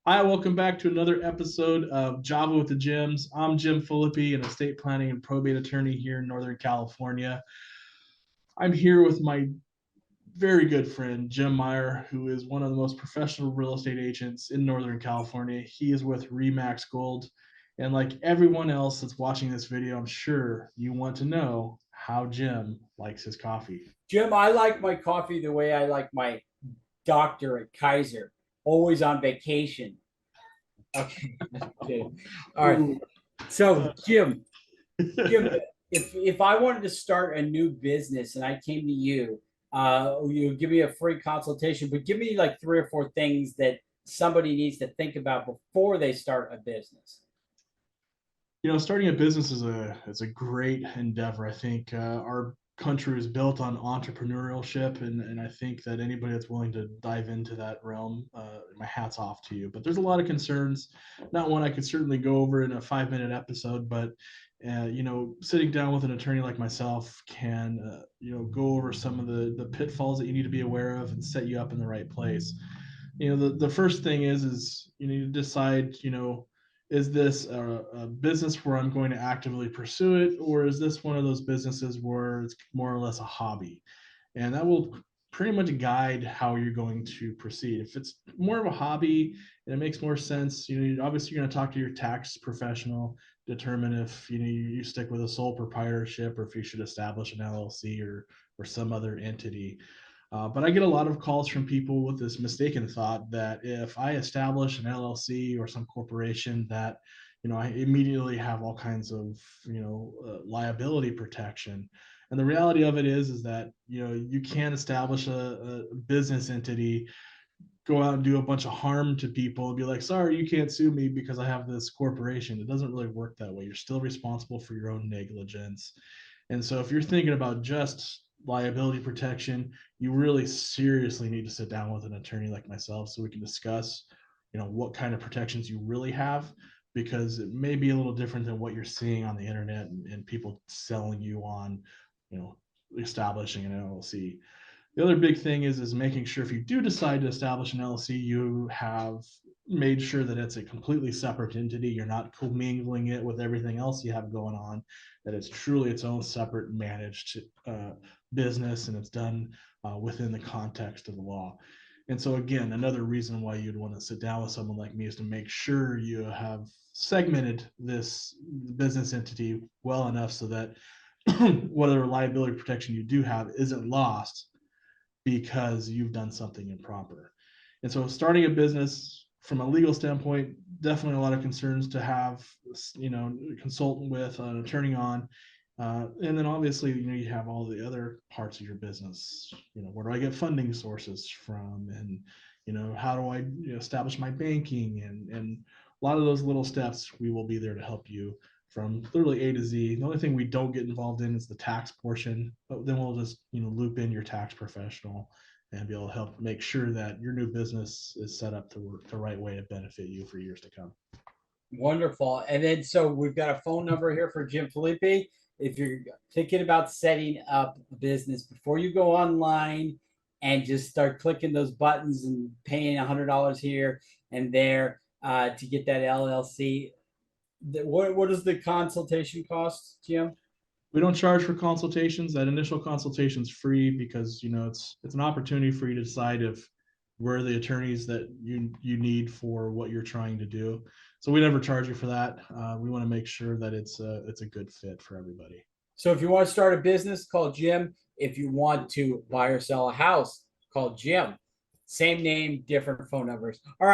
Hi, welcome back to another episode of Java with the JIMS. I'm Jim Philippi, an estate planning and probate attorney here in Northern California. I'm here with my very good friend, Jim Meyer, who is one of the most professional real estate agents in Northern California. He is with Remax Gold. And like everyone else that's watching this video, I'm sure you want to know how Jim likes his coffee. Jim, I like my coffee the way I like my doctor at Kaiser, always on vacation. Okay. Okay. All right. Ooh. So, Jim, if I wanted to start a new business and I came to you, you give me a free consultation, but give me like three or four things that somebody needs to think about before they start a business. Starting a business is a great endeavor. I think our country is built on entrepreneurship, and I think that anybody that's willing to dive into that realm, my hat's off to you. But there's a lot of concerns. Not one I could certainly go over in a 5 minute episode, but sitting down with an attorney like myself can go over some of the pitfalls that you need to be aware of and set you up in the right place. The first thing is you need to decide, is this a business where I'm going to actively pursue it, or is this one of those businesses where it's more or less a hobby? And that will pretty much guide how you're going to proceed. If it's more of a hobby and it makes more sense, obviously you're going to talk to your tax professional, determine if you stick with a sole proprietorship or if you should establish an LLC or some other entity. But I get a lot of calls from people with this mistaken thought that if I establish an LLC or some corporation, that I immediately have all kinds of liability protection. And the reality of it is that you can't establish a business entity, go out and do a bunch of harm to people and be like, sorry, you can't sue me because I have this corporation. It doesn't really work that way. You're still responsible for your own negligence. And so if you're thinking about just liability protection, you really seriously need to sit down with an attorney like myself so we can discuss, what kind of protections you really have, because it may be a little different than what you're seeing on the internet and people selling you on, establishing an LLC. The other big thing is making sure if you do decide to establish an LLC, you have made sure that it's a completely separate entity. You're not commingling it with everything else you have going on, that it's truly its own separate managed business, and it's done within the context of the law. And so again, another reason why you'd want to sit down with someone like me is to make sure you have segmented this business entity well enough so that whatever liability protection you do have isn't lost because you've done something improper. And so starting a business from a legal standpoint, definitely a lot of concerns to have, consultant with, an attorney on. And then obviously, you have all the other parts of your business. Where do I get funding sources from? And, how do I establish my banking? And a lot of those little steps, we will be there to help you from literally A to Z. The only thing we don't get involved in is the tax portion, but then we'll just, loop in your tax professional and be able to help make sure that your new business is set up to work the right way to benefit you for years to come. Wonderful. And then, so we've got a phone number here for Jim Felipe. If you're thinking about setting up a business, before you go online and just start clicking those buttons and paying $100 here and there to get that LLC, what does the consultation cost, Jim? We don't charge for consultations. That initial consultation is free because it's an opportunity for you to decide if we're the attorneys that you need for what you're trying to do. So we never charge you for that. We want to make sure that it's a good fit for everybody. So if you want to start a business, call Jim. If you want to buy or sell a house, call Jim. Same name, different phone numbers. All right.